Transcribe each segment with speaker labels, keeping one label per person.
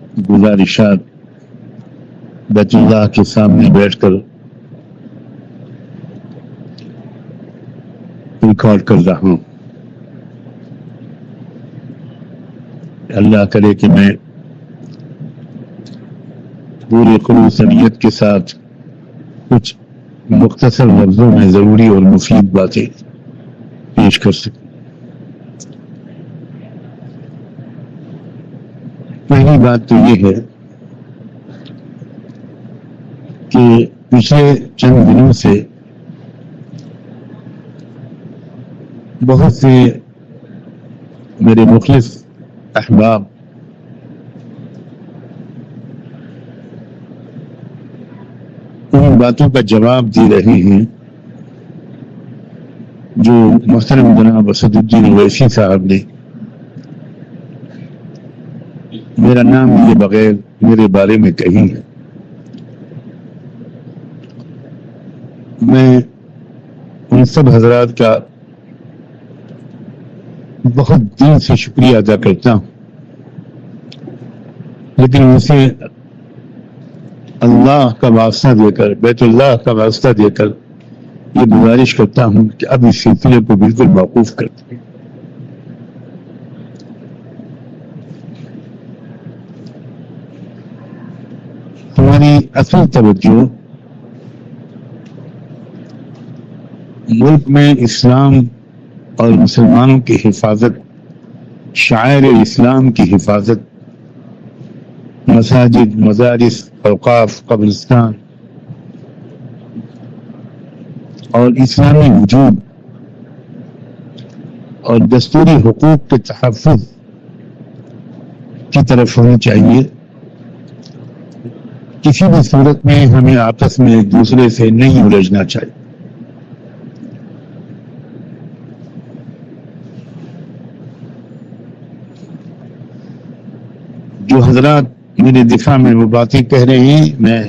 Speaker 1: गुजारिशात बैतुल्लाह के सामने बैठकर रिकॉर्ड कर रहा हूँ। अल्लाह करे कि मैं पूरे खुलूस नीयत के साथ कुछ मुख्तसर लफ्जों में ज़रूरी और मुफीद बातें पेश कर सकूं। पहली बात तो ये है कि पिछले चंद दिनों से बहुत से मेरे मुखलिस अहबाब उन बातों का जवाब दे रहे हैं जो मोहतरम जनाब असदुद्दीन ओवैसी साहब ने मेरा नाम लिए बगैर मेरे बारे में कही है। मैं उन सब हजरात का बहुत दिल से शुक्रिया अदा करता हूँ, लेकिन उनसे अल्लाह का वास्ता देकर, बैतुल्लाह का वास्ता देकर ये गुजारिश करता हूँ कि अब इस सिलसिले को बिल्कुल मौकूफ कर दें। हमारी असल तवज्जो मुल्क में इस्लाम और मुसलमानों की हिफाजत, शायर इस्लाम की हिफाजत, मसाजिद, मजारिस, औकाफ, कब्रिस्तान और इस्लामी वजूद और दस्तूरी हुकूक के तहफ़्फ़ुज़ की तरफ होनी चाहिए। किसी भी सूरत में हमें आपस में एक दूसरे से नहीं उलझना चाहिए। जो हजरात मेरे दिफा में वो बातें कह रहे हैं, मैं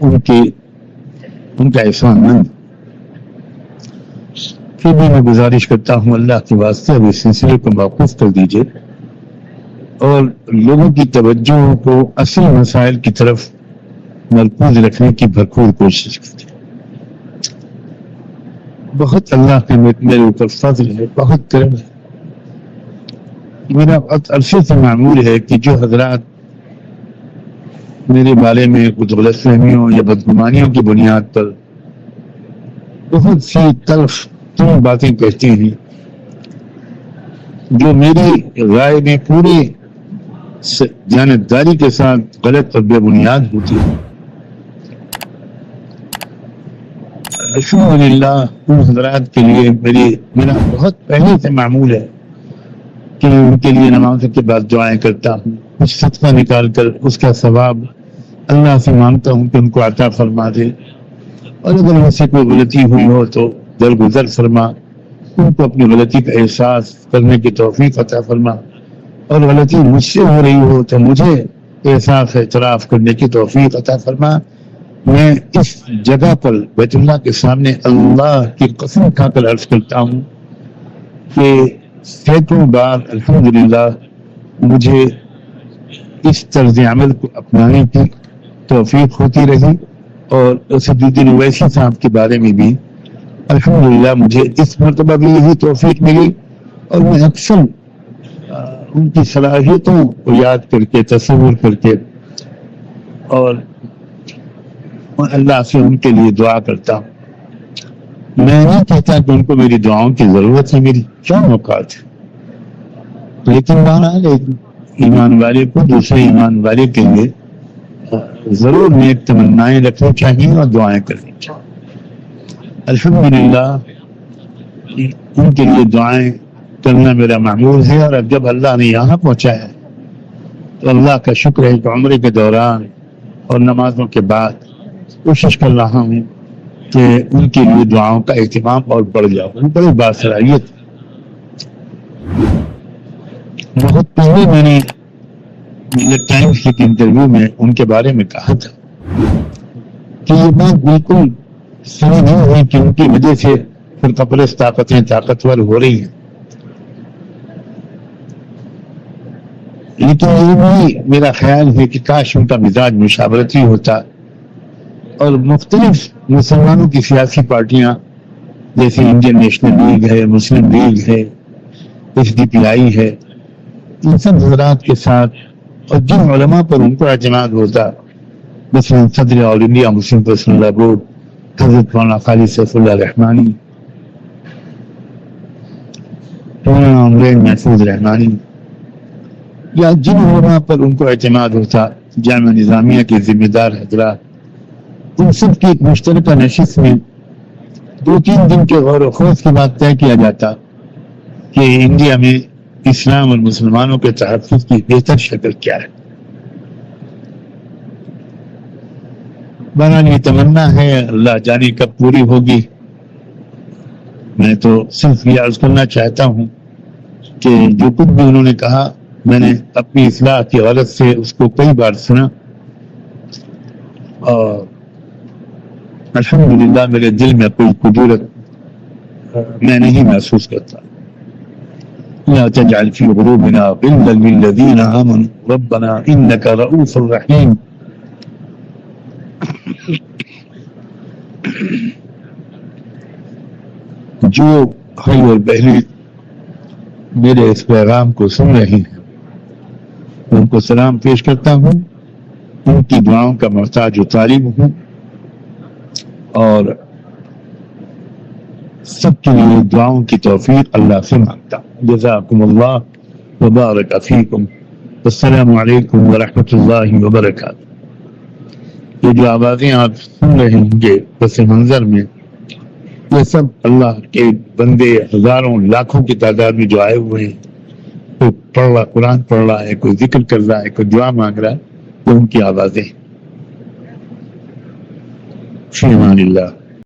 Speaker 1: उनका एहसानमंद, फिर भी मैं गुजारिश करता हूँ अल्लाह के वास्ते अब इस सिलसिले को मौकूफ कर दीजिए और लोगों की तवज्जो को असल मसाइल की तरफ मरकूज रखने की भरपूर कोशिश कीजिए। बहुत अल्लाह का मेरे ऊपर फजल है, बहुत करम है। मेरा अरसे से मामूल है कि जो हजरात मेरे बारे में कुछ गलतफहमियों या बदगुमानियों की बुनियाद पर बहुत सी तल्ख तुम बातें कहते हैं, जो मेरी राय में पूरी जानदारी के साथ गलत और बेबुनियाद होती है, अल्हम्दुलिल्लाह उन हजरात के लिए मेरा बहुत पहले से मामूल है कि उनके लिए नमाज के बाद दुआएं करता हूँ, कुछ सदका निकाल कर उसका सवाब अल्लाह से मांगता हूँ कि उनको अता फरमा दे, और अगर उनसे कोई गलती हुई हो तो दरगुजर फरमा, उनको अपनी गलती का एहसास करने की तौफीक अता फरमा, और गलती मुझसे हो रही हो तो मुझे एहसास एतराफ करने की तौफीक अता फरमा। मैं इस जगह पर बैतुल्लाह के सामने अल्लाह की कसम खाकर अर्ज करता हूँ कि सैकड़ों बार अल्हम्दुलिल्लाह मुझे इस तर्ज अमल को अपनाने की तौफीक होती रही, और असदुद्दीन ओवैसी साहब के बारे में भी अल्हम्दुलिल्लाह मुझे इस मरतबा भी यही तौफीक मिली, और मैं अक्सर उनकी सलाहियतों को याद करके, तसव्वुर करके और अल्लाह से उनके लिए दुआ करता हूँ। मैं नहीं कहता कि उनको मेरी दुआओं की जरूरत है, मेरी क्या औकात है, लेकिन बहरहाल एक ईमान वाले को दूसरे ईमान वाले के लिए जरूर नेक तमन्नाएं रखनी चाहिए और दुआएं करनी चाहिए। अल्हम्दुलिल्लाह उनके लिए दुआएं करना मेरा मामूल है, और अब जब अल्लाह ने यहाँ पहुंचाया तो अल्लाह का शुक्र है कि उम्र के दौरान और नमाजों के बाद कोशिश कर रहा हूँ कि उनके लिए दुआओं का एहतमाम और बढ़ जाए। बड़ी बासलाहियत। बहुत पहले मैंने टाइम्स के इंटरव्यू में उनके बारे में कहा था कि ये बात बिल्कुल सही नहीं हुई कि उनकी वजह से फिरकापरस्त ताकतें ताकतवर हो रही हैं, لیکن یہ بھی میرا خیال ہے کہ کاش ان کا مزاج مشاورتی ہوتا اور مختلف مسلمانوں کی سیاسی پارٹیاں جیسے انڈین نیشنل لیگ ہے، مسلم لیگ ہے، SDPI ہے، ان سب حضرات کے ساتھ اور جن علماء پر ان کو اعتماد ہوتا، مثلا صدر آل انڈیا مسلم پرسنل لا بورڈ حضرت مولانا خالد سیف اللہ رحمانی، مولانا عمرین محفوظ رحمانی، یا جن علماء پر ان کو اعتماد ہوتا، جامعہ نظامیہ کے ذمہ دار حضرات، ان سب کی ایک مشترکہ نشست میں 2-3 دن کے غور و خوض کے بعد طے کیا جاتا کہ انڈیا میں اسلام اور مسلمانوں کے تحفظ کی بہتر شکل کیا ہے۔ بہرحال یہ تمنا ہے، اللہ جانے کب پوری ہوگی۔ میں تو صرف یہ عرض کرنا چاہتا ہوں کہ جو کچھ بھی انہوں نے کہا میں نے اپنی اصلاح کی غرض سے اس کو کئی بار سنا اور الحمدللہ میرے دل میں کوئی کدورت میں نہیں محسوس کرتا۔ لا تجعل في قلوبنا غلا للذین آمنوا ربنا انك رؤوف رحیم۔ جو بھائی اور بہنیں میرے اس پیغام کو سن رہے ہیں ان کو سلام پیش کرتا ہوں، ان کی دعاؤں کا محتاج و طالب ہوں، اور سب کے لیے دعاؤں کی توفیق اللہ سے مانگتا ہوں۔ جزاکم اللہ وبارک فیکم، السلام علیکم ورحمۃ اللہ وبرکاتہ۔ یہ جو آوازیں آپ سن رہے ہوں گے پس منظر میں، یہ سب اللہ کے بندے ہزاروں لاکھوں کی تعداد میں جو آئے ہوئے ہیں، کوئی پڑھ رہا قرآن پڑھ رہا ہے، کوئی ذکر کر رہا ہے، کوئی دعا مانگ رہا ہے، تو ان کی آوازیں۔ فی امان اللہ۔